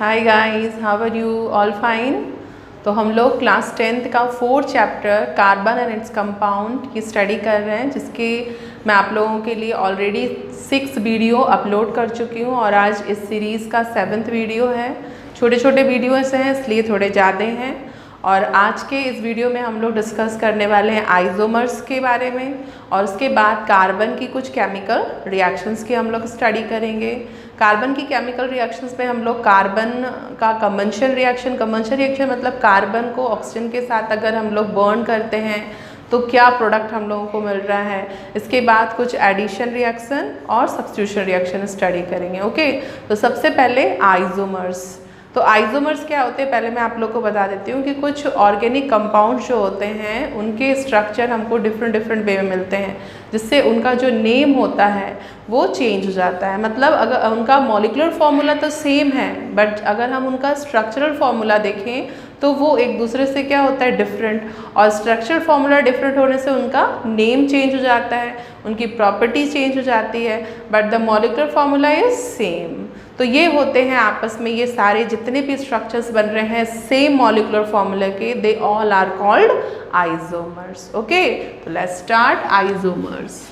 Hi guys, how are you? All fine. तो हम लोग क्लास 10th का 4th chapter carbon and its compound की स्टडी कर रहे हैं, जिसके मैं आप लोगों के लिए ऑलरेडी 6 वीडियो अपलोड कर चुकी हूँ और आज इस सीरीज़ का 7th वीडियो है। छोटे छोटे वीडियोस हैं इसलिए थोड़े ज़्यादा हैं। और आज के इस वीडियो में हम लोग डिस्कस करने वाले हैं आइसोमर्स के बारे में, और उसके बाद कार्बन की कुछ केमिकल रिएक्शंस की हम लोग स्टडी करेंगे। कार्बन की केमिकल रिएक्शंस में हम लोग कार्बन का कंबंशन रिएक्शन मतलब कार्बन को ऑक्सीजन के साथ अगर हम लोग बर्न करते हैं तो क्या प्रोडक्ट हम लोगों को मिल रहा है। इसके बाद कुछ एडिशन रिएक्शन और सब्स्टिट्यूशन रिएक्शन स्टडी करेंगे। ओके, तो सबसे पहले आइसोमर्स। तो आइसोमर्स क्या होते हैं पहले मैं आप लोग को बता देती हूँ कि कुछ ऑर्गेनिक कंपाउंड जो होते हैं उनके स्ट्रक्चर हमको डिफरेंट वे में मिलते हैं, जिससे उनका जो नेम होता है वो चेंज हो जाता है। मतलब अगर उनका मॉलिक्यूलर फॉर्मूला तो सेम है, बट अगर हम उनका स्ट्रक्चरल फॉर्मूला देखें तो वो एक दूसरे से क्या होता है डिफरेंट, और स्ट्रक्चरल फॉर्मूला डिफरेंट होने से उनका नेम चेंज हो जाता है, उनकी प्रॉपर्टी चेंज हो जाती है, but the molecular formula is same. तो ये होते हैं आपस में, ये सारे जितने भी स्ट्रक्चर्स बन रहे हैं सेम मॉलिक्यूलर फॉर्मूला के, they all are called isomers. Okay, तो let's start isomers.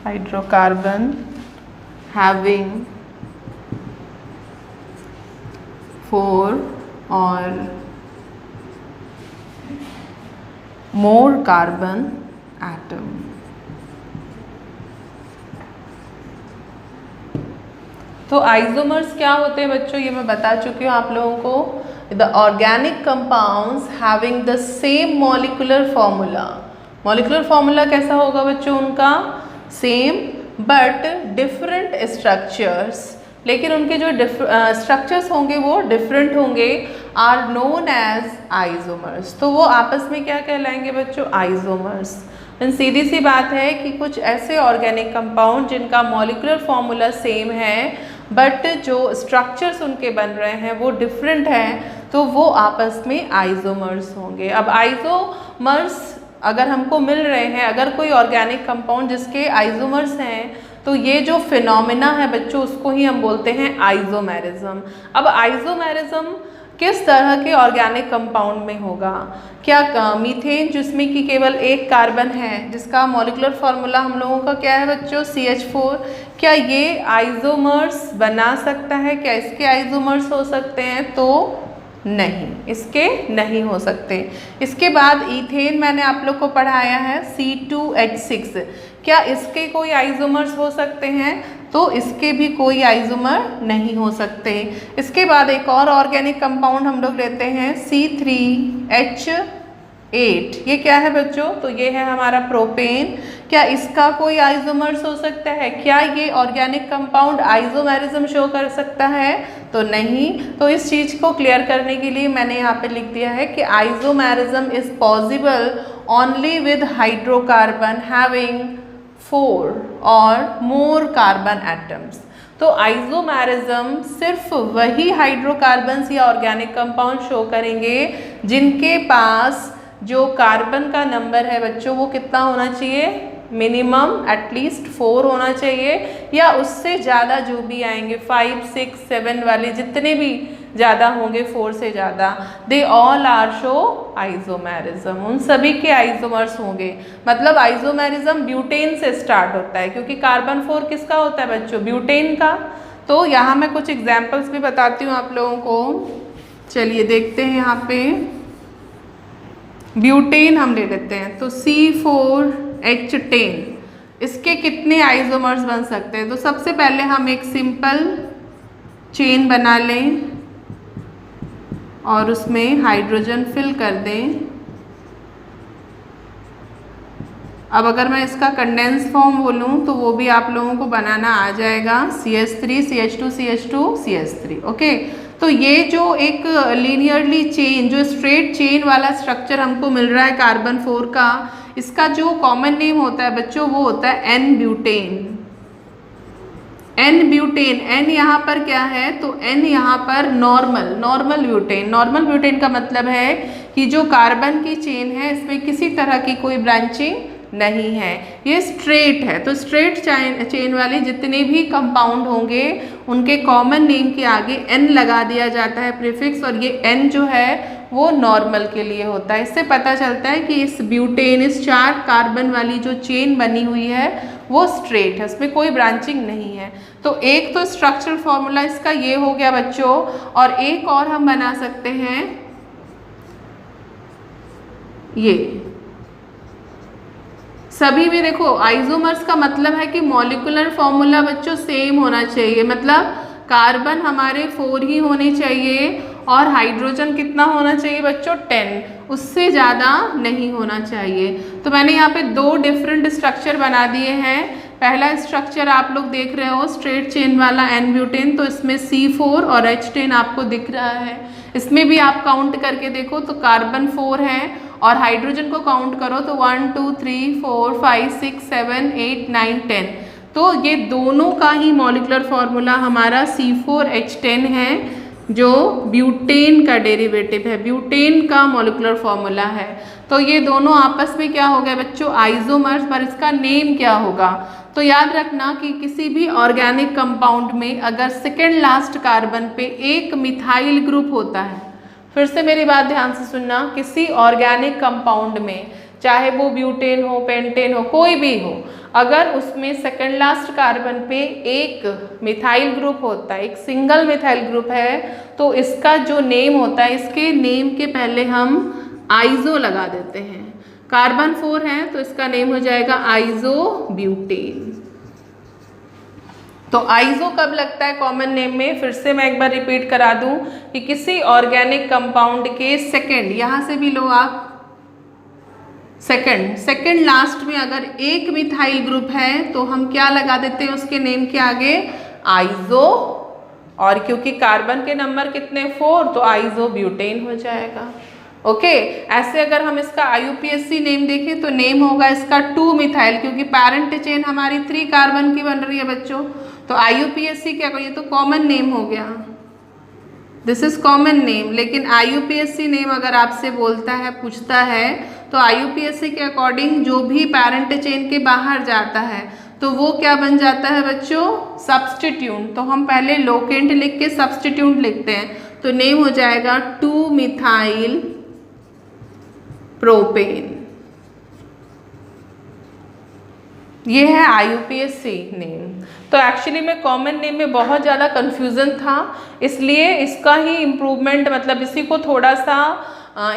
Hydrocarbon having 4 or more carbon atom। तो आइसोमर्स क्या होते हैं बच्चों, ये मैं बता चुकी हूँ आप लोगों को। The organic compounds having the same molecular formula. Molecular formula कैसा होगा बच्चों उनका? सेम बट डिफरेंट स्ट्रक्चर्स, लेकिन उनके जो स्ट्रक्चर्स होंगे वो डिफरेंट होंगे, आर नोन एज आइसोमर्स। तो वो आपस में क्या कहलाएंगे बच्चों? आइसोमर्स। सीधी सी बात है कि कुछ ऐसे ऑर्गेनिक कंपाउंड जिनका मॉलिक्यूलर फॉर्मूला सेम है बट जो स्ट्रक्चर्स उनके बन रहे हैं वो डिफरेंट हैं, तो वो आपस में आइसोमर्स होंगे। अब आइसोमर्स अगर हमको मिल रहे हैं, अगर कोई ऑर्गेनिक कंपाउंड जिसके आइसोमर्स हैं, तो ये जो फिनोमिना है बच्चों उसको ही हम बोलते हैं आइसोमेरिज्म। अब आइसोमेरिज्म किस तरह के ऑर्गेनिक कंपाउंड में होगा? क्या मीथेन जिसमें कि केवल एक कार्बन है, जिसका मॉलिक्यूलर फार्मूला हम लोगों का क्या है बच्चों? CH4। क्या ये आइसोमर्स बना सकता है? क्या इसके आइसोमर्स हो सकते हैं? तो नहीं, इसके नहीं हो सकते। इसके बाद ईथेन मैंने आप लोग को पढ़ाया है C2H6। क्या इसके कोई आइसोमर्स हो सकते हैं? तो इसके भी कोई आइसोमर नहीं हो सकते। इसके बाद एक और ऑर्गेनिक कंपाउंड हम लोग लेते हैं C3H8। ये क्या है बच्चों? तो ये है हमारा प्रोपेन। क्या इसका कोई आइसोमर्स हो सकता है? क्या ये ऑर्गेनिक कंपाउंड आइसोमेरिज्म शो कर सकता है? तो नहीं। तो इस चीज़ को क्लियर करने के लिए मैंने यहाँ पे लिख दिया है कि isomerism is possible only with hydrocarbon having 4 और मोर कार्बन एटम्स। तो आइसोमेरिज्म सिर्फ वही हाइड्रोकार्बन्स या ऑर्गेनिक कंपाउंड शो करेंगे जिनके पास जो कार्बन का नंबर है बच्चों वो कितना होना चाहिए? मिनिमम एटलीस्ट 4 होना चाहिए, या उससे ज़्यादा जो भी आएंगे 5, 6, 7 वाले जितने भी ज़्यादा होंगे 4 से ज़्यादा, they all are show isomerism. उन सभी के आइसोमर्स होंगे। मतलब आइसोमेरिज्म ब्यूटेन से स्टार्ट होता है, क्योंकि कार्बन 4 किसका होता है बच्चों? ब्यूटेन का। तो यहाँ मैं कुछ एग्जाम्पल्स भी बताती हूँ आप लोगों को। चलिए देखते हैं यहाँ पे। ब्यूटेन हम ले लेते हैं, तो C4H10, इसके कितने आइसोमर्स बन सकते हैं? तो सबसे पहले हम एक सिंपल चेन बना लें और उसमें हाइड्रोजन फिल कर दें। अब अगर मैं इसका कंडेंस फॉर्म बोलूँ तो वो भी आप लोगों को बनाना आ जाएगा, CH3 CH2 CH2 CH3। Okay, तो ये जो एक लीनियरली चेन, जो स्ट्रेट चेन वाला स्ट्रक्चर हमको मिल रहा है कार्बन 4 का, इसका जो कॉमन नेम होता है बच्चों वो होता है N butane. N butane, N यहाँ पर क्या है? तो N यहाँ पर नॉर्मल ब्यूटेन। नॉर्मल ब्यूटेन का मतलब है कि जो कार्बन की चेन है इसमें किसी तरह की कोई ब्रांचिंग नहीं है, ये स्ट्रेट है। तो स्ट्रेट चेन वाले जितने भी कंपाउंड होंगे उनके कॉमन नेम के आगे n लगा दिया जाता है प्रीफिक्स, और ये n जो है वो नॉर्मल के लिए होता है। इससे पता चलता है कि इस ब्यूटेन, इस 4 कार्बन वाली जो चेन बनी हुई है वो स्ट्रेट है, उसमें कोई ब्रांचिंग नहीं है। तो एक तो स्ट्रक्चरल फॉर्मूला इसका ये हो गया बच्चों, और एक और हम बना सकते हैं ये। सभी में देखो आइसोमर्स का मतलब है कि मॉलिक्यूलर फॉर्मूला बच्चों सेम होना चाहिए, मतलब कार्बन हमारे 4 ही होने चाहिए और हाइड्रोजन कितना होना चाहिए बच्चों 10, उससे ज़्यादा नहीं होना चाहिए। तो मैंने यहाँ पे 2 डिफरेंट स्ट्रक्चर बना दिए हैं। पहला स्ट्रक्चर आप लोग देख रहे हो स्ट्रेट चेन वाला एन ब्यूटेन, तो इसमें C4 और H10 आपको दिख रहा है। इसमें भी आप काउंट करके देखो तो कार्बन 4 है, और हाइड्रोजन को काउंट करो तो 1 2 3 4 5 6 7 8 9 10। तो ये दोनों का ही मॉलिक्यूलर फॉर्मूला हमारा C4H10 है, जो ब्यूटेन का डेरिवेटिव है, ब्यूटेन का मॉलिक्यूलर फॉर्मूला है। तो ये दोनों आपस में क्या हो गया बच्चों आइसोमर्स, पर इसका नेम क्या होगा। तो याद रखना कि किसी भी ऑर्गेनिक कंपाउंड में अगर सेकेंड लास्ट कार्बन पे एक मिथाइल ग्रुप होता है, फिर से मेरी बात ध्यान से सुनना, किसी ऑर्गेनिक कंपाउंड में चाहे वो ब्यूटेन हो, पेंटेन हो, कोई भी हो, अगर उसमें सेकेंड लास्ट कार्बन पे एक मिथाइल ग्रुप होता है, एक सिंगल मिथाइल ग्रुप है, तो इसका जो नेम होता है, इसके नेम के पहले हम आइसो लगा देते हैं। कार्बन 4 है तो इसका नेम हो जाएगा आइसो ब्यूटेन। तो आइसो कब लगता है कॉमन नेम में, फिर से मैं एक बार रिपीट करा दूं कि किसी ऑर्गेनिक कंपाउंड के सेकेंड, यहाँ से भी लो आप, सेकेंड लास्ट में अगर एक मिथाइल ग्रुप है तो हम क्या लगा देते हैं उसके नेम के आगे आइसो, और क्योंकि कार्बन के नंबर कितने 4 तो आइसो ब्यूटेन हो जाएगा। ओके, ऐसे अगर हम इसका IUPAC नेम देखें तो नेम होगा इसका 2 मिथाइल, क्योंकि पैरेंट चेन हमारी 3 कार्बन की बन रही है बच्चों। तो IUPAC क्या, ये तो कॉमन नेम हो गया, दिस इज कॉमन नेम। लेकिन IUPAC नेम अगर आपसे बोलता है, पूछता है, तो IUPAC के अकॉर्डिंग जो भी पैरेंट चेन के बाहर जाता है तो वो क्या बन जाता है बच्चों सब्स्टिट्यूट। तो हम पहले लोकेंट लिख के सब्स्टिट्यूट लिखते हैं, तो नेम हो जाएगा 2 मिथाइल प्रोपेन। ये है IUPAC नेम। तो एक्चुअली में कॉमन नेम में बहुत ज़्यादा कन्फ्यूज़न था, इसलिए इसका ही इम्प्रूवमेंट, मतलब इसी को थोड़ा सा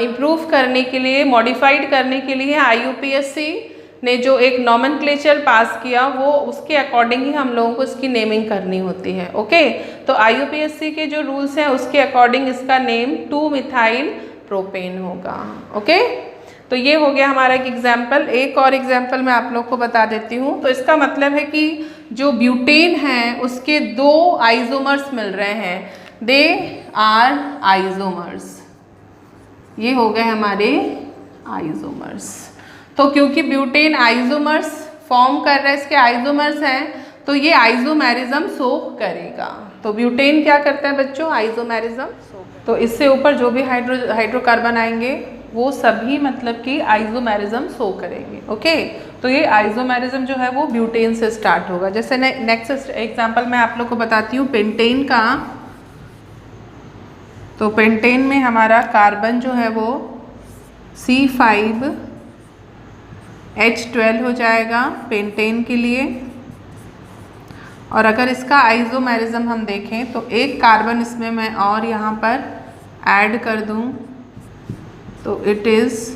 इम्प्रूव करने के लिए, मॉडिफाइड करने के लिए IUPAC ने जो एक नॉमेनक्लेचर पास किया वो उसके अकॉर्डिंग ही हम लोगों को इसकी नेमिंग करनी होती है। ओके, तो IUPAC के जो रूल्स हैं उसके अकॉर्डिंग इसका नेम 2 मिथाइल प्रोपेन होगा। ओके, तो ये हो गया हमारा एक एग्जाम्पल। एक और एग्जाम्पल मैं आप लोग को बता देती हूँ। तो इसका मतलब है कि जो ब्यूटेन है उसके 2 आइसोमर्स मिल रहे हैं, दे आर आइसोमर्स, ये हो गए हमारे आइसोमर्स। तो क्योंकि ब्यूटेन आइसोमर्स फॉर्म कर रहा है, इसके आइसोमर्स हैं, तो ये आइसोमेरिज्म शो करेगा। तो ब्यूटेन क्या करता है बच्चों आइसोमेरिज्म। तो इससे ऊपर जो भी हाइड्रोकार्बन आएंगे वो सभी मतलब कि आइसोमेरिज्म शो करेंगे। ओके, तो ये आइसोमेरिज्म जो है वो ब्यूटेन से स्टार्ट होगा। जैसे नेक्स्ट एग्जांपल मैं आप लोग को बताती हूँ पेंटेन का। तो पेंटेन में हमारा कार्बन जो है वो C5H12 हो जाएगा पेंटेन के लिए। और अगर इसका आइसोमेरिज्म हम देखें तो एक कार्बन इसमें मैं और यहाँ पर ऐड कर दूँ तो इट इज़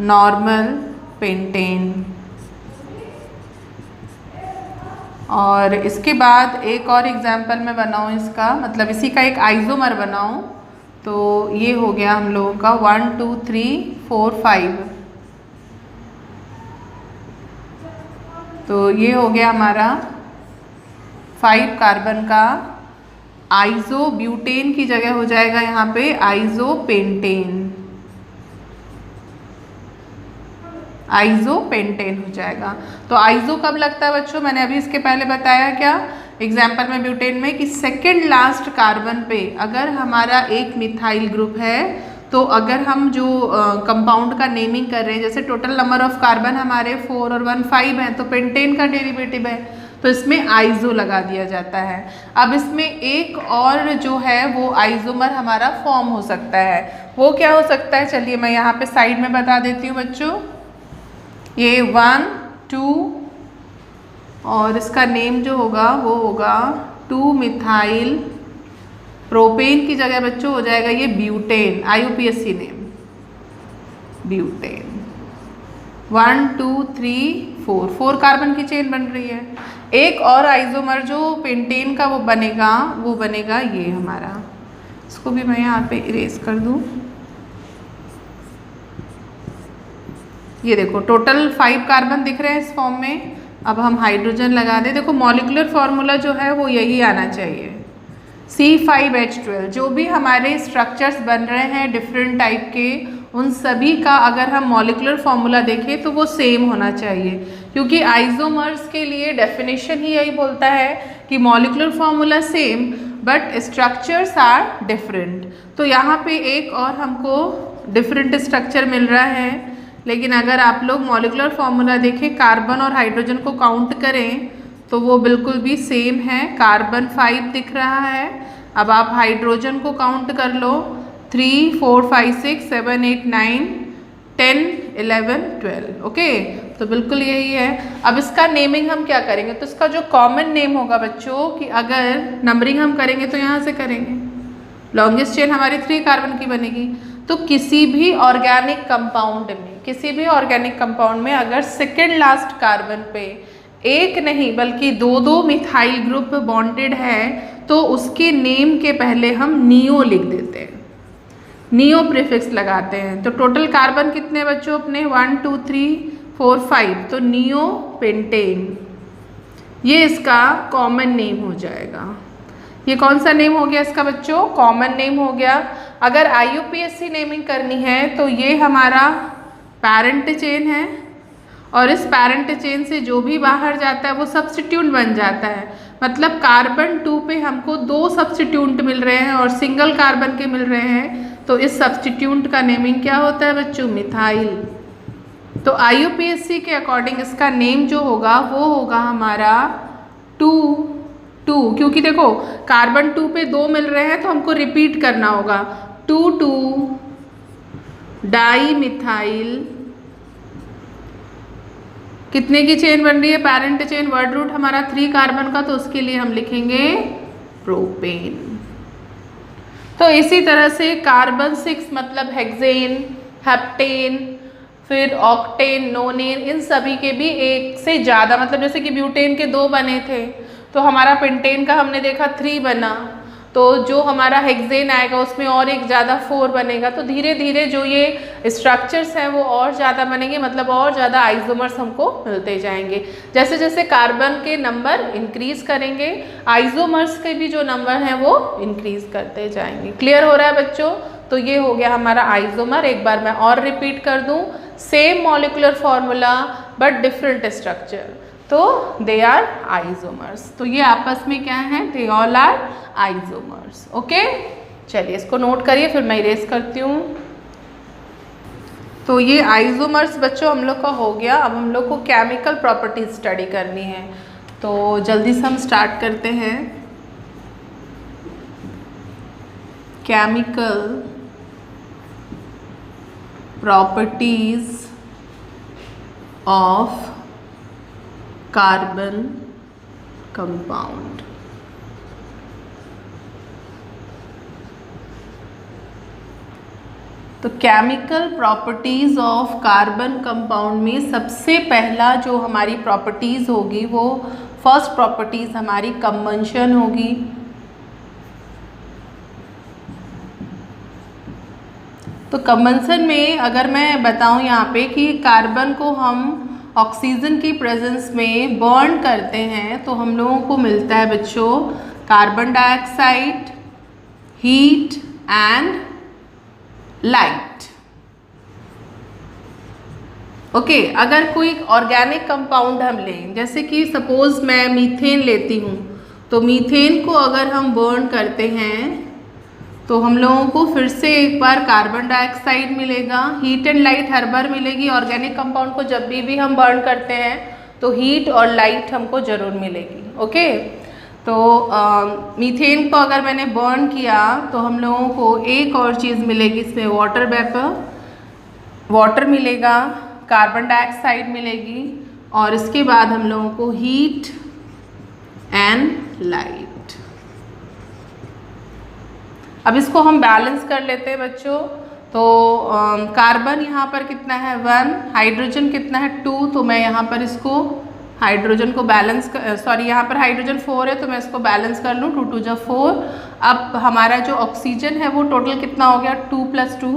नॉर्मल पेंटेन। और इसके बाद एक और एग्जांपल मैं बनाऊँ इसका, मतलब इसी का एक आइसोमर बनाऊँ, तो ये हो गया हम लोगों का 1 2 3 4 5। तो ये हो गया हमारा 5 कार्बन का आइसो ब्यूटेन की जगह हो जाएगा यहाँ पे आइसो पेंटेन, आइसो पेंटेन हो जाएगा। तो आइसो कब लगता है बच्चों, मैंने अभी इसके पहले बताया क्या एग्जाम्पल में ब्यूटेन में कि सेकेंड लास्ट कार्बन पे अगर हमारा एक मिथाइल ग्रुप है तो अगर हम जो कंपाउंड का नेमिंग कर रहे हैं, जैसे टोटल नंबर ऑफ कार्बन हमारे 4 और 1 5 हैं, तो पेंटेन का डेरिवेटिव है तो इसमें आइजो लगा दिया जाता है। अब इसमें एक और जो है वो आइजोमर हमारा फॉर्म हो सकता है, वो क्या हो सकता है, चलिए मैं यहाँ पे साइड में बता देती हूँ बच्चों। ये 1 2 और इसका नेम जो होगा वो होगा 2 मिथाइल प्रोपेन की जगह बच्चों हो जाएगा ये butane, IUPAC name butane. 1 2 3 4 carbon की चेन बन रही है। एक और आइसोमर जो पेंटेन का वो बनेगा ये हमारा, इसको भी मैं यहाँ पे इरेज कर दूँ। ये देखो टोटल 5 कार्बन दिख रहे हैं इस फॉर्म में। अब हम हाइड्रोजन लगा दें, देखो मॉलिक्यूलर फॉर्मूला जो है वो यही आना चाहिए, C5H12। जो भी हमारे स्ट्रक्चर्स बन रहे हैं डिफरेंट टाइप के, उन सभी का अगर हम मॉलिक्यूलर फॉर्मूला देखें तो वो सेम होना चाहिए, क्योंकि आइसोमर्स के लिए डेफिनेशन ही यही बोलता है कि molecular formula same but structures are different. तो यहाँ पे एक और हमको डिफरेंट स्ट्रक्चर मिल रहा है, लेकिन अगर आप लोग मॉलिक्यूलर फॉर्मूला देखें, कार्बन और हाइड्रोजन को काउंट करें तो वो बिल्कुल भी सेम है। कार्बन 5 दिख रहा है। अब आप हाइड्रोजन को काउंट कर लो, 3 4 5 6 7 8 9 10 11 12। ओके, तो बिल्कुल यही है। अब इसका नेमिंग हम क्या करेंगे, तो इसका जो कॉमन नेम होगा बच्चों, कि अगर नंबरिंग हम करेंगे तो यहाँ से करेंगे, लॉन्गेस्ट चेन हमारी 3 कार्बन की बनेगी। तो किसी भी ऑर्गेनिक कंपाउंड में अगर सेकेंड लास्ट कार्बन पे एक नहीं बल्कि 2 मिथाइल ग्रुप बॉन्डेड है तो उसके नेम के पहले हम नियो लिख देते हैं, नियो प्रीफिक्स लगाते हैं। तो टोटल कार्बन कितने बच्चों अपने 1 2 3 4 5, तो नियो पेंटेन, ये इसका कॉमन नेम हो जाएगा। ये कौन सा नेम हो गया इसका बच्चों, कॉमन नेम हो गया। अगर IUPAC नेमिंग करनी है तो ये हमारा पैरेंट चेन है, और इस पैरेंट चेन से जो भी बाहर जाता है वो सब्स्टिट्यूट बन जाता है। मतलब कार्बन 2 पे हमको 2 सब्स्टिट्यूट मिल रहे हैं और सिंगल कार्बन के मिल रहे हैं, तो इस सब्स्टिट्यूट का नेमिंग क्या होता है बच्चों, मिथाइल। तो IUPAC के अकॉर्डिंग इसका नेम जो होगा वो होगा हमारा 2 2, क्योंकि देखो कार्बन 2 पे 2 मिल रहे हैं तो हमको रिपीट करना होगा, 2 2 डाई मिथाइल। कितने की चेन बन रही है, पैरेंट चेन, वर्ड रूट हमारा 3 कार्बन का, तो उसके लिए हम लिखेंगे प्रोपेन। तो इसी तरह से कार्बन 6 मतलब हेक्सेन, हेप्टेन, फिर ऑक्टेन, नोनेन, इन सभी के भी एक से ज़्यादा, मतलब जैसे कि ब्यूटेन के 2 बने थे तो हमारा पेंटेन का हमने देखा 3 बना, तो जो हमारा हेक्सेन आएगा उसमें और एक ज़्यादा 4 बनेगा। तो धीरे धीरे जो ये स्ट्रक्चर्स हैं वो और ज़्यादा बनेंगे, मतलब और ज़्यादा आइसोमर्स हमको मिलते जाएंगे। जैसे जैसे कार्बन के नंबर इंक्रीज करेंगे, आइसोमर्स के भी जो नंबर हैं वो इंक्रीज करते जाएंगे। क्लियर हो रहा है बच्चों? तो ये हो गया हमारा आइसोमर। एक बार मैं और रिपीट कर दूँ, same molecular formula but different structure, तो दे आर आइसोमर्स। तो ये आपस में क्या है, they all are isomers. Okay, चलिए इसको नोट करिए, फिर मैं इरेज करती हूँ। तो ये आइसोमर्स बच्चों हम लोग का हो गया। अब हम लोग को केमिकल प्रॉपर्टीज स्टडी करनी है, तो जल्दी से हम स्टार्ट करते हैं। Chemical properties of carbon compound. तो chemical properties of carbon compound में सबसे पहला जो हमारी प्रॉपर्टीज होगी वो फर्स्ट प्रॉपर्टीज हमारी कंबंशन होगी। तो कंबंशन में अगर मैं बताऊं यहाँ पे कि कार्बन को हम ऑक्सीजन की प्रेजेंस में बर्न करते हैं तो हम लोगों को मिलता है बच्चों carbon dioxide, heat and light. Okay, अगर कोई ऑर्गेनिक कंपाउंड हम लें, जैसे कि सपोज मैं मीथेन लेती हूँ, तो मीथेन को अगर हम बर्न करते हैं तो हम लोगों को फिर से एक बार कार्बन डाइऑक्साइड मिलेगा, हीट एंड लाइट हर बार मिलेगी। ऑर्गेनिक कंपाउंड को जब भी हम बर्न करते हैं तो हीट और लाइट हमको ज़रूर मिलेगी। ओके, तो मीथेन को अगर मैंने बर्न किया तो हम लोगों को एक और चीज़ मिलेगी इसमें, वाटर वेपर, वाटर मिलेगा, कार्बन डाइऑक्साइड मिलेगी और इसके बाद हम लोगों को हीट एंड लाइट। अब इसको हम बैलेंस कर लेते हैं बच्चों। तो कार्बन यहाँ पर कितना है 1, हाइड्रोजन कितना है 2, तो मैं यहाँ पर इसको हाइड्रोजन को बैलेंस सॉरी यहाँ पर हाइड्रोजन 4 है तो मैं इसको बैलेंस कर लूँ, 2 2 4। अब हमारा जो ऑक्सीजन है वो टोटल कितना हो गया 2 + 2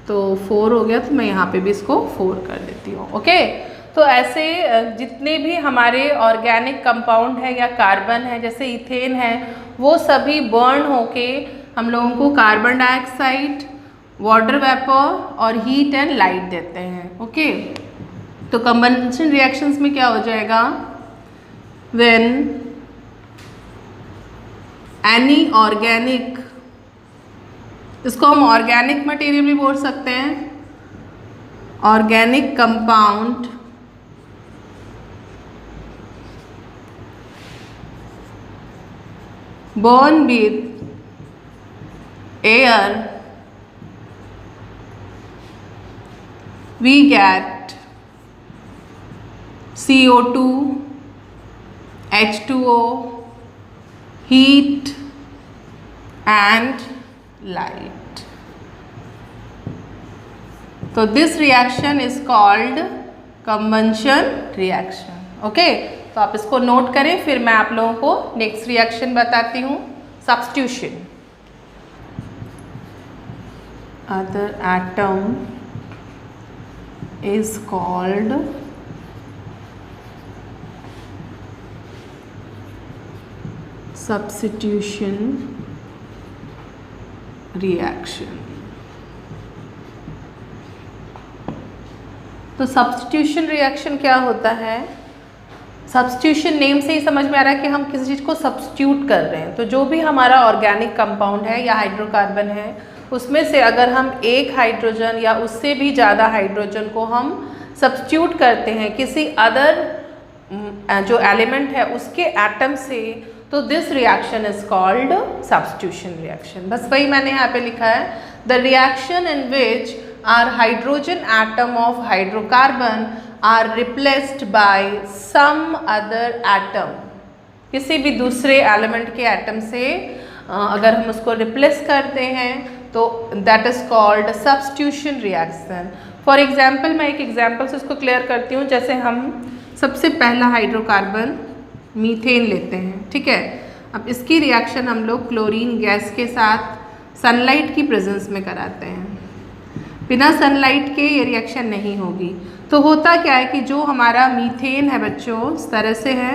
तो 4 हो गया, तो मैं यहाँ पे भी इसको 4 कर देती हूँ। ओके, तो ऐसे जितने भी हमारे ऑर्गेनिक कंपाउंड है या कार्बन है, जैसे इथेन है, वो सभी बर्न होके हम लोगों को कार्बन डाइऑक्साइड, वाटर वेपर और हीट एंड लाइट देते हैं। ओके, तो कंबंशन रिएक्शंस में क्या हो जाएगा, व्हेन एनी ऑर्गेनिक, इसको हम ऑर्गेनिक मटेरियल भी बोल सकते हैं, organic compound born with air, we get CO2, H2O, heat and light. So this reaction is called combustion reaction. Okay, तो आप इसको नोट करें, फिर मैं आप लोगों को नेक्स्ट रिएक्शन बताती हूँ, substitution. Other atom is called substitution reaction. तो सब्स्टिट्यूशन रिएक्शन क्या होता है, सब्स्टिट्यूशन नेम से ही समझ में आ रहा है कि हम किसी चीज़ को सब्स्टिट्यूट कर रहे हैं। तो जो भी हमारा ऑर्गेनिक कंपाउंड है या हाइड्रोकार्बन है, उसमें से अगर हम एक हाइड्रोजन या उससे भी ज़्यादा हाइड्रोजन को हम सब्स्टिट्यूट करते हैं किसी अदर जो एलिमेंट है उसके एटम से, तो this reaction is called substitution reaction. बस वही मैंने यहाँ पे लिखा है, the reaction in which are hydrogen atom of hydrocarbon are replaced by some other atom, किसी भी दूसरे एलिमेंट के एटम से अगर हम उसको रिप्लेस करते हैं तो that is called substitution reaction. For example, मैं एक एग्जाम्पल से उसको क्लियर करती हूँ। जैसे हम सबसे पहला हाइड्रोकार्बन मीथेन लेते हैं, ठीक है। अब इसकी रिएक्शन हम लोग क्लोरीन गैस के साथ सनलाइट की प्रेजेंस में कराते हैं। बिना सनलाइट के ये रिएक्शन नहीं होगी। तो होता क्या है कि जो हमारा मीथेन है बच्चों, इस तरह से है,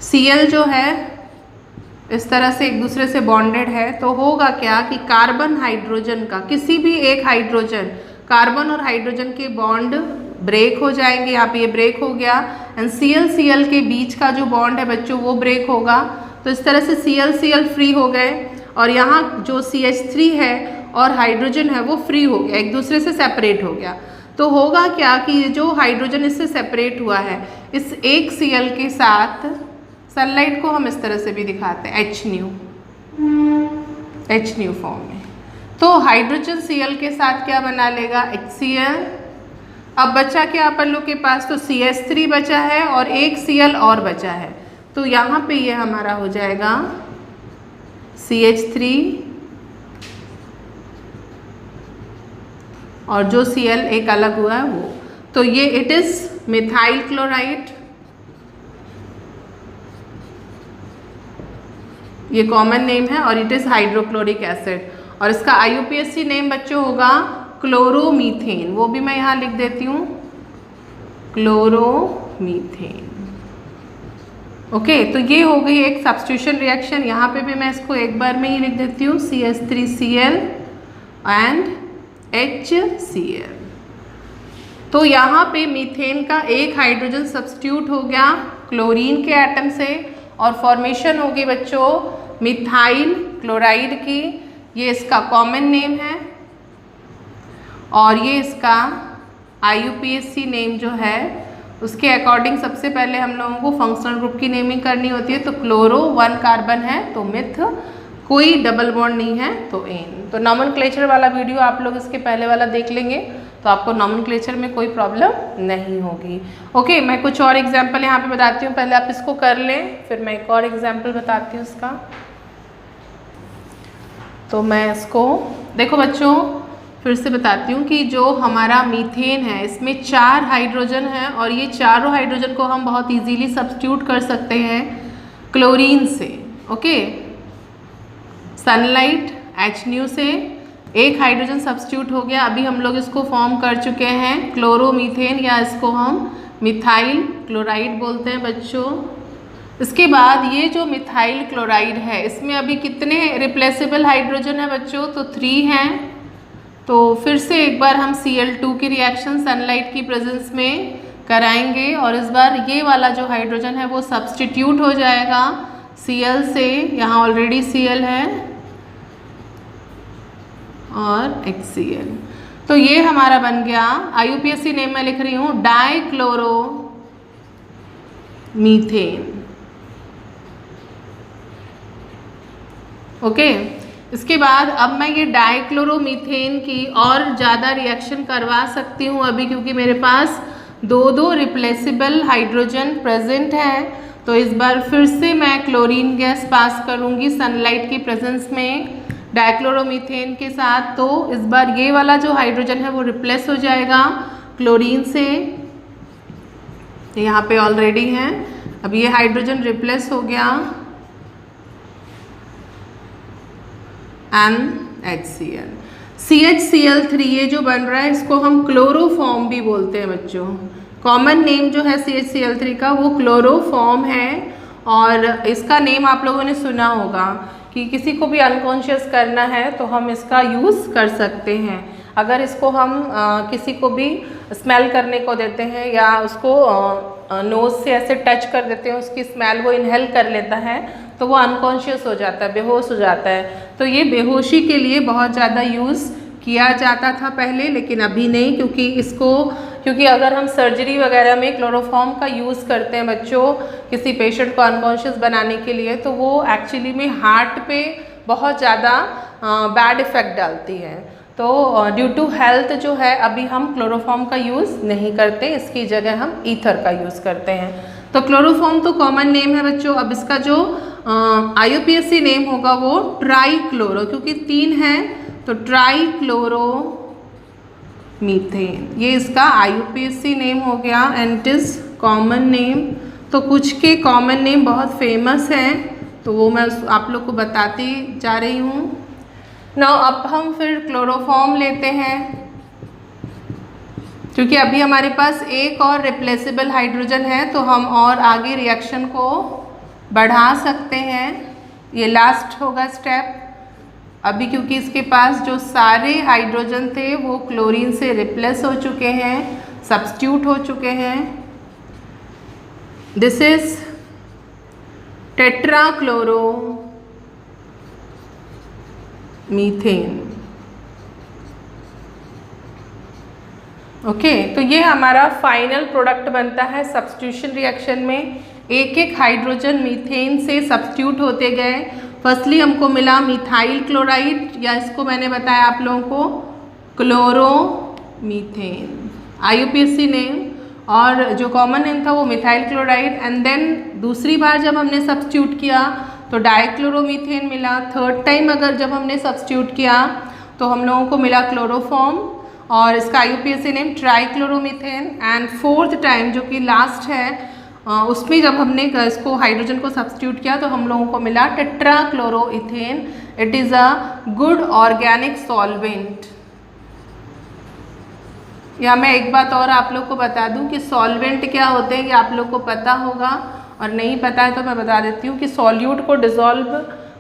Cl जो है इस तरह से एक दूसरे से बॉन्डेड है। तो होगा क्या कि कार्बन हाइड्रोजन का किसी भी एक हाइड्रोजन, कार्बन और हाइड्रोजन के बॉन्ड ब्रेक हो जाएंगे। यहाँ पे ये ब्रेक हो गया एंड Cl के बीच का जो बॉन्ड है बच्चों वो ब्रेक होगा। तो इस तरह से Cl फ्री हो गए और यहाँ जो CH3 है और हाइड्रोजन है वो फ्री हो गया, एक दूसरे से सेपरेट हो गया। तो होगा क्या कि ये जो हाइड्रोजन इससे सेपरेट हुआ है, इस एक Cl के साथ सनलाइट को हम इस तरह से भी दिखाते हैं H फॉर्म में। तो हाइड्रोजन Cl के साथ क्या बना लेगा, HCl। अब बचा क्या अपन लोग के पास, तो CH3 बचा है और एक Cl और बचा है। तो यहाँ पे ये हमारा हो जाएगा CH3 और जो Cl एक अलग हुआ है वो। तो ये इट इज मिथाइल क्लोराइड, ये कॉमन नेम है, और इट इज हाइड्रोक्लोरिक एसिड। और इसका IUPAC नेम बच्चों होगा क्लोरोमीथेन, वो भी मैं यहाँ लिख देती हूँ, क्लोरोमीथेन। ओके, तो ये हो गई एक सब्स्टिट्यूशन रिएक्शन। यहाँ पे भी मैं इसको एक बार में ही लिख देती हूँ, CH3Cl एंड HCl। तो यहाँ पे मीथेन का एक हाइड्रोजन सब्स्टिट्यूट हो गया क्लोरीन के एटम से और फॉर्मेशन होगी बच्चों मिथाइल क्लोराइड की ये इसका कॉमन नेम है और ये इसका IUPAC नेम जो है उसके अकॉर्डिंग सबसे पहले हम लोगों को फंक्शनल ग्रुप की नेमिंग करनी होती है। तो क्लोरो 1 कार्बन है तो मिथ, कोई डबल बॉन्ड नहीं है तो एन। तो नॉमेनक्लेचर वाला वीडियो आप लोग इसके पहले वाला देख लेंगे तो आपको नॉमेनक्लेचर में कोई प्रॉब्लम नहीं होगी। ओके, मैं कुछ और एग्जाम्पल यहाँ पे बताती हूँ, पहले आप इसको कर लें फिर मैं एक और एग्जाम्पल बताती हूँ इसका। तो मैं इसको देखो बच्चों फिर से बताती हूँ कि जो हमारा मीथेन है इसमें 4 हाइड्रोजन है और ये चारों हाइड्रोजन को हम बहुत इजीली सब्स्टिट्यूट कर सकते हैं क्लोरीन से। ओके, सनलाइट HNu से एक हाइड्रोजन सब्स्टिट्यूट हो गया। अभी हम लोग इसको फॉर्म कर चुके हैं क्लोरोमीथेन या इसको हम मिथाइल क्लोराइड बोलते हैं बच्चों। इसके बाद ये जो मिथाइल क्लोराइड है इसमें अभी कितने रिप्लेसेबल हाइड्रोजन है बच्चों? तो 3 हैं। तो फिर से एक बार हम Cl2 की रिएक्शन सनलाइट की प्रेजेंस में कराएंगे और इस बार ये वाला जो हाइड्रोजन है वो सब्स्टिट्यूट हो जाएगा Cl से। यहाँ ऑलरेडी Cl है और HCl। तो ये हमारा बन गया, IUPAC नेम में लिख रही हूँ डाइक्लोरो मीथेन। ओके, इसके बाद अब मैं ये डाइक्लोरोमीथेन की और ज़्यादा रिएक्शन करवा सकती हूँ अभी, क्योंकि मेरे पास 2 रिप्लेसेबल हाइड्रोजन प्रेजेंट है। तो इस बार फिर से मैं क्लोरीन गैस पास करूँगी सनलाइट की प्रेजेंस में डाइक्लोरोमीथेन के साथ। तो इस बार ये वाला जो हाइड्रोजन है वो रिप्लेस हो जाएगा क्लोरीन से, यहाँ पे ऑलरेडी है। अब ये हाइड्रोजन रिप्लेस हो गया NHCl। CHCl3 ये जो बन रहा है इसको हम क्लोरोफॉर्म भी बोलते हैं बच्चों। कॉमन नेम जो है CHCl3 का वो क्लोरोफॉर्म है और इसका नेम आप लोगों ने सुना होगा कि किसी को भी अनकॉन्शियस करना है तो हम इसका यूज़ कर सकते हैं। अगर इसको हम किसी को भी स्मेल करने को देते हैं या उसको नोज़ से ऐसे टच कर देते हैं, उसकी स्मेल वो इनहेल कर लेता है तो वो अनकॉन्शियस हो जाता है, बेहोश हो जाता है। तो ये बेहोशी के लिए बहुत ज़्यादा यूज़ किया जाता था पहले, लेकिन अभी नहीं, क्योंकि अगर हम सर्जरी वगैरह में क्लोरोफॉर्म का यूज़ करते हैं बच्चों किसी पेशेंट को अनकॉन्शियस बनाने के लिए, तो वो एक्चुअली में हार्ट पे बहुत ज़्यादा बैड इफ़ेक्ट डालती है। तो ड्यू टू हेल्थ जो है अभी हम क्लोरोफॉर्म का यूज़ नहीं करते, इसकी जगह हम ईथर का यूज़ करते हैं। तो क्लोरोफॉर्म तो कॉमन नेम है बच्चों। अब इसका जो IUPAC नेम होगा वो ट्राईक्लोरो, क्योंकि 3 है तो ट्राईक्लोरो मीथेन, ये इसका IUPAC नेम हो गया and it is common name. तो कुछ के कॉमन नेम बहुत फेमस हैं तो वो मैं आप लोग को बताती जा रही हूँ। नाउ अब हम फिर क्लोरोफॉर्म लेते हैं, क्योंकि अभी हमारे पास एक और रिप्लेसेबल हाइड्रोजन है तो हम और आगे रिएक्शन को बढ़ा सकते हैं। ये लास्ट होगा स्टेप अभी, क्योंकि इसके पास जो सारे हाइड्रोजन थे वो क्लोरीन से रिप्लेस हो चुके हैं, सब्स्टिट्यूट हो चुके हैं। This is टेट्राक्लोरो methane. ओके, तो ये हमारा फाइनल प्रोडक्ट बनता है सब्स्टिट्यूशन रिएक्शन में। एक एक हाइड्रोजन मीथेन से सब्स्टिट्यूट होते गए। फर्स्टली हमको मिला मिथाइल क्लोराइड, या इसको मैंने बताया आप लोगों को क्लोरोमीथेन, IUPAC नेम, और जो कॉमन नेम था वो मिथाइल क्लोराइड। एंड देन दूसरी बार जब हमने सब्स्टिट्यूट किया तो डाइक्लोरोमीथेन मिला। थर्ड टाइम अगर जब हमने सब्स्टिट्यूट किया तो हम लोगों को मिला क्लोरोफॉर्म और इसका IUPAC name trichloromethane. And fourth time जो कि लास्ट है उसमें जब हमने इसको हाइड्रोजन को सब्स्टिट्यूट किया तो हम लोगों को मिला tetrachloroethane. It is a good organic solvent. या मैं एक बात और आप लोग को बता दूं कि सॉल्वेंट क्या होते हैं, ये आप लोग को पता होगा, और नहीं पता है तो मैं बता देती हूँ कि सॉल्यूट को डिज़ोल्व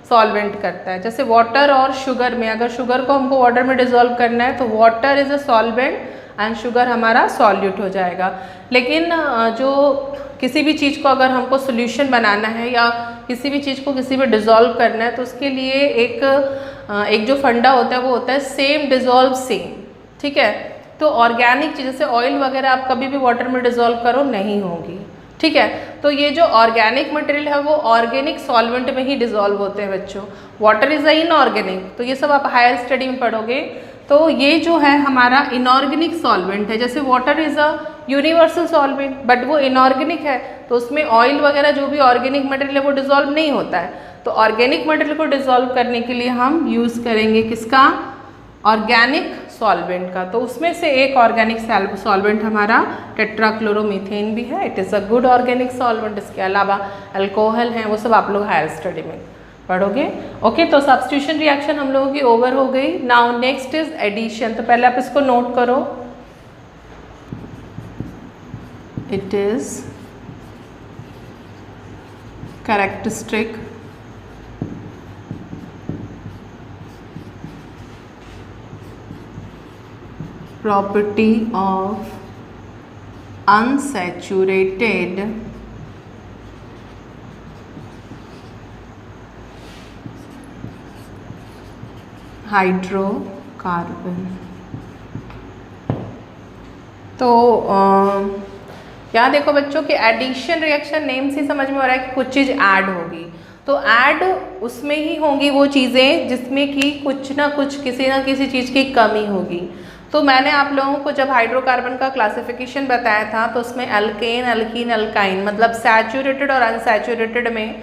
सॉल्वेंट करता है। जैसे वाटर और शुगर में, अगर शुगर को हमको वाटर में डिज़ोल्व करना है तो water is a solvent and sugar हमारा सॉल्यूट हो जाएगा। लेकिन जो किसी भी चीज़ को अगर हमको सोल्यूशन बनाना है या किसी भी चीज़ को किसी पे डिज़ोल्व करना है तो उसके लिए एक जो फंडा होता है वो होता है सेम डिज़ोल्व सेम, ठीक है। तो ऑर्गेनिक चीज़ जैसे ऑयल वगैरह आप कभी भी वाटर में डिज़ोल्व करो नहीं होगी, ठीक है। तो ये जो ऑर्गेनिक मटेरियल है वो ऑर्गेनिक सॉल्वेंट में ही डिज़ोल्व होते हैं बच्चों। वाटर इज़ अ इनऑर्गेनिक, तो ये सब आप हायर स्टडी में पढ़ोगे। तो ये जो है हमारा इनऑर्गेनिक सॉल्वेंट है, जैसे water is a universal solvent but वो इनऑर्गेनिक है, तो उसमें ऑयल वगैरह जो भी ऑर्गेनिक मटेरियल है वो डिज़ोल्व नहीं होता है। तो ऑर्गेनिक मटेरियल को डिज़ोल्व करने के लिए हम यूज़ करेंगे किसका, ऑर्गेनिक सॉल्वेंट का। तो उसमें से एक ऑर्गेनिक सॉल्वेंट हमारा टेट्राक्लोरोमीथेन भी है, it is a good organic solvent. इसके अलावा अल्कोहल हैं, वो सब आप लोग हायर स्टडी में पढ़ोगे। ओके, तो सब्स्टिट्यूशन रिएक्शन हम लोगों की ओवर हो गई। Now next is addition. तो पहले आप इसको नोट करो, it is characteristic property of unsaturated hydrocarbon. तो यहाँ देखो बच्चों कि एडिशन रिएक्शन नेम से समझ में आ रहा है कि कुछ चीज़ ऐड होगी, तो ऐड उसमें ही होंगी वो चीज़ें जिसमें कि कुछ ना कुछ किसी ना किसी चीज़ की कमी होगी। तो मैंने आप लोगों को जब हाइड्रोकार्बन का क्लासिफिकेशन बताया था तो उसमें अल्केन, अल्कीन, अल्काइन मतलब सैचुरेटेड और अनसैचुरेटेड में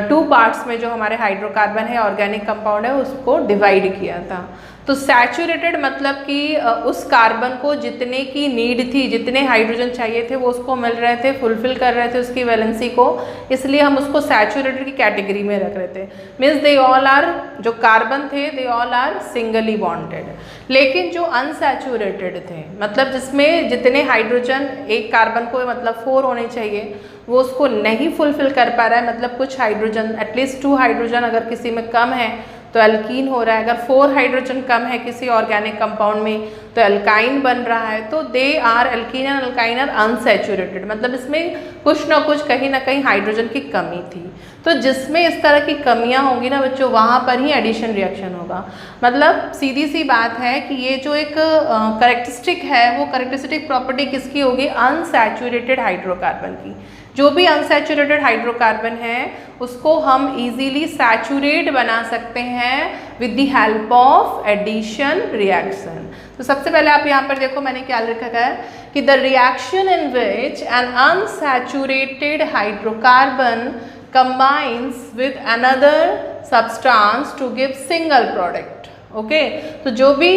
2 पार्ट्स में जो हमारे हाइड्रोकार्बन है ऑर्गेनिक कंपाउंड है उसको डिवाइड किया था। तो सैचुरेटेड मतलब कि उस कार्बन को जितने की नीड थी, जितने हाइड्रोजन चाहिए थे वो उसको मिल रहे थे, फुलफिल कर रहे थे उसकी वैलेंसी को, इसलिए हम उसको सैचुरेटेड की कैटेगरी में रख रहे थे। मीन्स दे ऑल आर, जो कार्बन थे they all are singly bonded. लेकिन जो अनसैचुरेटेड थे मतलब जिसमें जितने हाइड्रोजन एक कार्बन को मतलब 4 होने चाहिए वो उसको नहीं फुलफिल कर पा रहा है, मतलब कुछ हाइड्रोजन एटलीस्ट 2 हाइड्रोजन अगर किसी में कम है तो अल्कीन हो रहा है, अगर 4 हाइड्रोजन कम है किसी ऑर्गेनिक कंपाउंड में तो अल्काइन बन रहा है। तो they are alkene and alkyne are unsaturated, मतलब इसमें कुछ ना कुछ कहीं ना कहीं हाइड्रोजन की कमी थी। तो जिसमें इस तरह की कमियां होंगी ना बच्चों वहाँ पर ही एडिशन रिएक्शन होगा। मतलब सीधी सी बात है कि ये जो एक करेक्टरिस्टिक है वो करेक्टरिस्टिक प्रॉपर्टी किसकी होगी, अनसैचुरेटेड हाइड्रोकार्बन की। जो भी अनसैचुरेटेड हाइड्रोकार्बन है उसको हम इजीली सैचुरेट बना सकते हैं with the help of addition reaction. तो सबसे पहले आप यहाँ पर देखो मैंने क्या लिखा है कि the reaction in which an unsaturated hydrocarbon combines with another substance to give single product. Okay, तो जो भी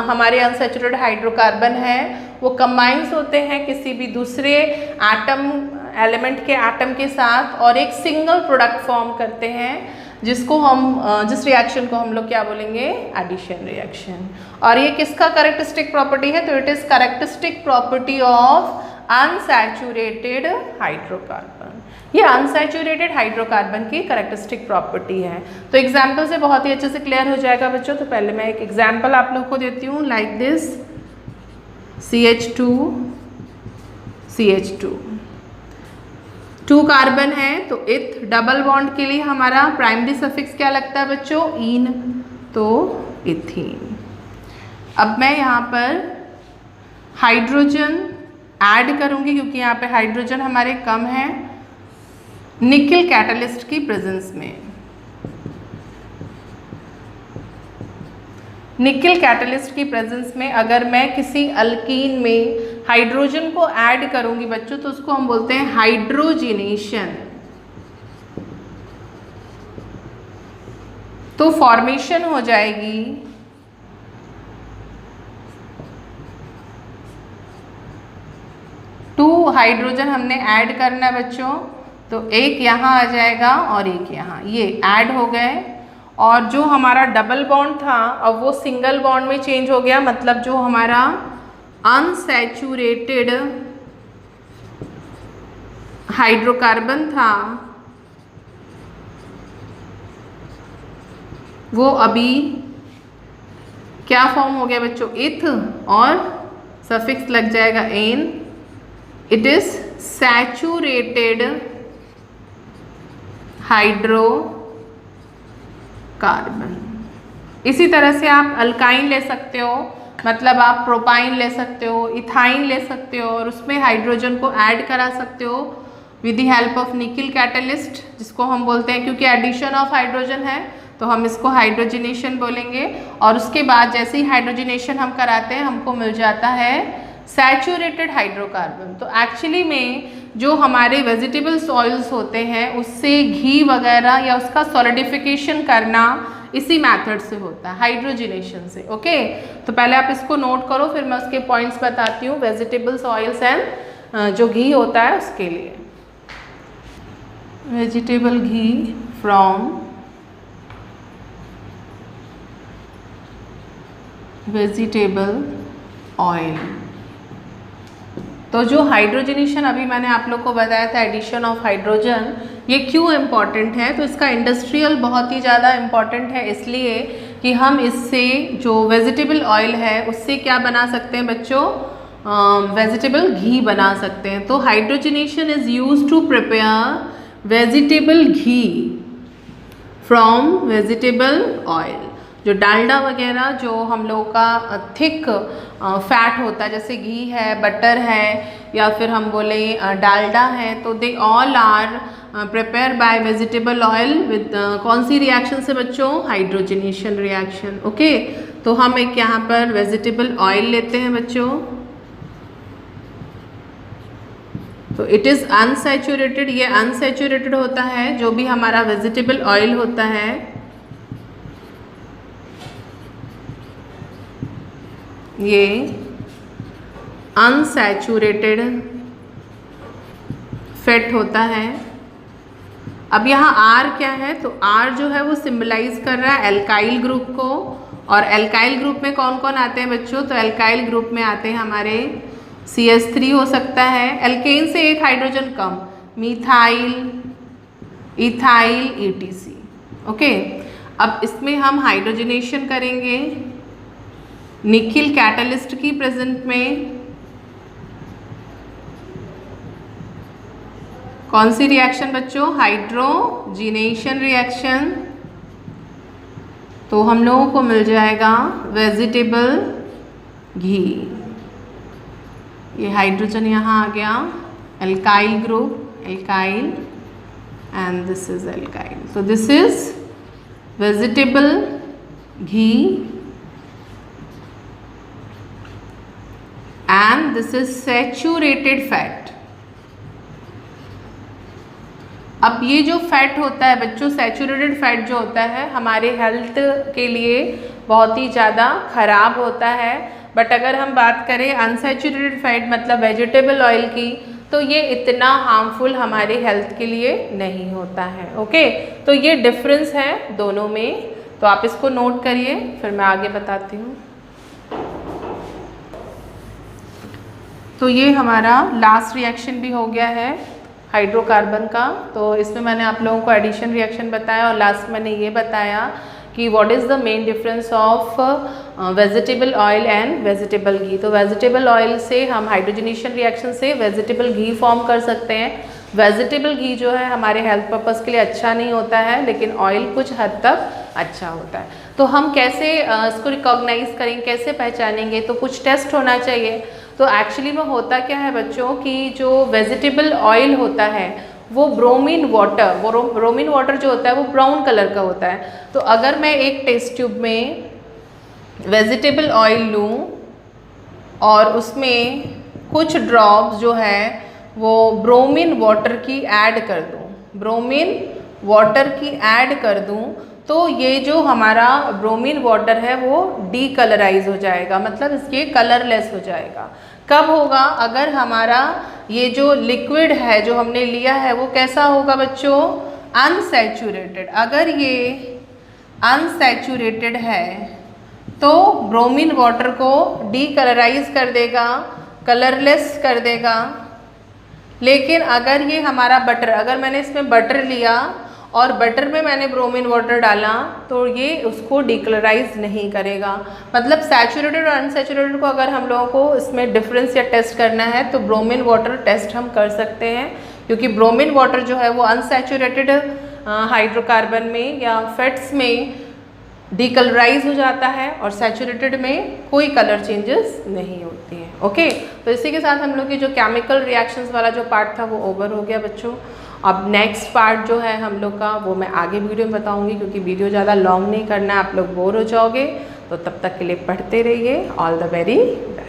हमारे अनसैचुरेटेड हाइड्रोकार्बन है वो कंबाइंस होते हैं किसी भी दूसरे एटम एलिमेंट के एटम के साथ और एक सिंगल प्रोडक्ट फॉर्म करते हैं जिसको हम जिस रिएक्शन को हम लोग क्या बोलेंगे, एडिशन रिएक्शन। और ये किसका कैरेक्टरिस्टिक प्रॉपर्टी है, तो it is characteristic property of unsaturated hydrocarbon. ये अनसैचुरेटेड हाइड्रोकार्बन की कैरेक्टरिस्टिक प्रॉपर्टी है। तो एग्जाम्पल से बहुत ही अच्छे से क्लियर हो जाएगा बच्चों। तो पहले मैं एक एग्जाम्पल आप लोग को देती हूँ, like this CH2 CH2 2 carbon है तो इथ डबल बॉन्ड के लिए हमारा प्राइमरी सफिक्स क्या लगता है बच्चों, ईन, तो इथीन। अब मैं यहाँ पर हाइड्रोजन ऐड करूँगी क्योंकि यहाँ पे हाइड्रोजन हमारे कम है निकल कैटलिस्ट की प्रेजेंस में। निकल कैटलिस्ट की प्रेजेंस में अगर मैं किसी अल्कीन में हाइड्रोजन को ऐड करूंगी बच्चों तो उसको हम बोलते हैं हाइड्रोजिनेशन। तो फॉर्मेशन हो जाएगी टू हाइड्रोजन हमने ऐड करना है बच्चों, तो एक यहाँ आ जाएगा और एक यहाँ, ये ऐड हो गए। और जो हमारा डबल बॉन्ड था अब वो सिंगल बॉन्ड में चेंज हो गया, मतलब जो हमारा अनसैचुरेटेड हाइड्रोकार्बन था वो अभी क्या फॉर्म हो गया बच्चों, इथ, और सफिक्स लग जाएगा ane. It is saturated hydrocarbon. इसी तरह से आप अल्काइन ले सकते हो, मतलब आप प्रोपाइन ले सकते हो, इथाइन ले सकते हो और उसमें हाइड्रोजन को ऐड करा सकते हो with the help of nickel catalyst, जिसको हम बोलते हैं, क्योंकि एडिशन ऑफ हाइड्रोजन है तो हम इसको हाइड्रोजनेशन बोलेंगे। और उसके बाद जैसे ही हाइड्रोजनेशन हम कराते हैं हमको मिल जाता है सैचुरेटेड हाइड्रोकार्बन। तो एक्चुअली में जो हमारे वेजिटेबल्स ऑयल्स होते हैं उससे घी वगैरह या उसका सॉलिडिफिकेशन करना इसी मेथड से होता है, हाइड्रोजनेशन से। ओके, तो पहले आप इसको नोट करो, फिर मैं उसके पॉइंट्स बताती हूँ वेजिटेबल्स ऑयल्स एंड जो घी होता है उसके लिए। Vegetable ghee from vegetable oil. तो जो हाइड्रोजनेशन अभी मैंने आप लोग को बताया था, एडिशन ऑफ हाइड्रोजन, ये क्यों इम्पॉर्टेंट है? तो इसका इंडस्ट्रियल बहुत ही ज़्यादा इम्पॉर्टेंट है, इसलिए कि हम इससे जो वेजिटेबल ऑयल है उससे क्या बना सकते हैं बच्चों? वेजिटेबल घी बना सकते हैं। तो hydrogenation is used to prepare vegetable ghee from vegetable oil. जो डालडा वगैरह जो हम लोगों का थिक फैट होता है, जैसे घी है, बटर है या फिर हम बोले डालडा है, तो they all are prepare by vegetable oil with कौन सी रिएक्शन से बच्चों? Hydrogenation reaction. ओके, तो हम एक यहाँ पर वेजिटेबल ऑयल लेते हैं बच्चों। तो इट इज़ अनसैचुरेटेड, ये अनसैचुरेटेड होता है जो भी हमारा वेजिटेबल ऑयल होता है। ये अनसैचुरेटेड फैट होता है। अब यहाँ R क्या है? तो R जो है वो सिंबलाइज कर रहा है एल्काइल ग्रुप को, और एल्काइल ग्रुप में कौन कौन आते हैं बच्चों? तो एल्काइल ग्रुप में आते हैं हमारे CH3 हो सकता है, एल्केन से एक हाइड्रोजन कम, मिथाइल, इथाइल, ETC। ओके, अब इसमें हम हाइड्रोजनेशन करेंगे निकिल कैटलिस्ट की प्रेजेंट में। कौन सी रिएक्शन बच्चों? Hydrogenation reaction. तो हम लोगों को मिल जाएगा वेजिटेबल घी। ये हाइड्रोजन यहाँ आ गया, alkyl group, alkyl, and this is alkyl. तो this is vegetable ghee and this is saturated fat। अब ये जो फैट होता है बच्चों, सैचुरेटेड फैट जो होता है हमारे हेल्थ के लिए बहुत ही ज़्यादा खराब होता है। बट अगर हम बात करें अनसैचुरेटेड फैट मतलब वेजिटेबल ऑयल की, तो ये इतना हार्मफुल हमारे हेल्थ के लिए नहीं होता है। ओके, तो ये डिफरेंस है दोनों में, तो आप इसको नोट करिए, फिर मैं आगे बताती हूँ। तो ये हमारा लास्ट रिएक्शन भी हो गया है हाइड्रोकार्बन का। तो इसमें मैंने आप लोगों को एडिशन रिएक्शन बताया और लास्ट मैंने ये बताया कि what is the main difference of vegetable oil and vegetable ghee. तो वेजिटेबल ऑयल से हम हाइड्रोजनेशन रिएक्शन से वेजिटेबल घी फॉर्म कर सकते हैं। वेजिटेबल घी जो है हमारे हेल्थ पर्पज़ के लिए अच्छा नहीं होता है, लेकिन ऑयल कुछ हद तक अच्छा होता है। तो हम कैसे इसको रिकॉग्नाइज करेंगे, कैसे पहचानेंगे? तो कुछ टेस्ट होना चाहिए। तो एक्चुअली में होता क्या है बच्चों कि जो वेजिटेबल ऑयल होता है वो ब्रोमीन वाटर जो होता है वो ब्राउन कलर का होता है। तो अगर मैं एक टेस्ट ट्यूब में वेजिटेबल ऑयल लूँ और उसमें कुछ ड्रॉप्स जो है वो ब्रोमीन वाटर की ऐड कर दूँ, तो ये जो हमारा ब्रोमीन वाटर है वो डीकलराइज हो जाएगा, मतलब इसके कलरलेस हो जाएगा। कब होगा? अगर हमारा ये जो लिक्विड है जो हमने लिया है वो कैसा होगा बच्चों? अनसैचुरेटेड। अगर ये अनसैचुरेटेड है तो ब्रोमीन वाटर को डीकलराइज कर देगा, कलरलेस कर देगा। लेकिन अगर ये हमारा बटर, अगर मैंने इसमें बटर लिया और बटर में मैंने ब्रोमीन वाटर डाला तो ये उसको डिकलराइज नहीं करेगा। मतलब सैचुरेटेड और अनसैचुरेटेड को अगर हम लोगों को इसमें डिफरेंस या टेस्ट करना है तो ब्रोमीन वाटर टेस्ट हम कर सकते हैं, क्योंकि ब्रोमीन वाटर जो है वो अनसैचुरेटेड हाइड्रोकार्बन में या फैट्स में डीकलराइज हो जाता है और सैचुरेटेड में कोई कलर चेंजेस नहीं होती हैं। ओके, तो इसी के साथ हम लोग की जो केमिकल रिएक्शंस वाला जो पार्ट था वो ओवर हो गया बच्चों। अब नेक्स्ट पार्ट जो है हम लोग का वो मैं आगे वीडियो में बताऊंगी, क्योंकि वीडियो ज़्यादा लॉन्ग नहीं करना है, आप लोग बोर हो जाओगे। तो तब तक के लिए पढ़ते रहिए। All the very best.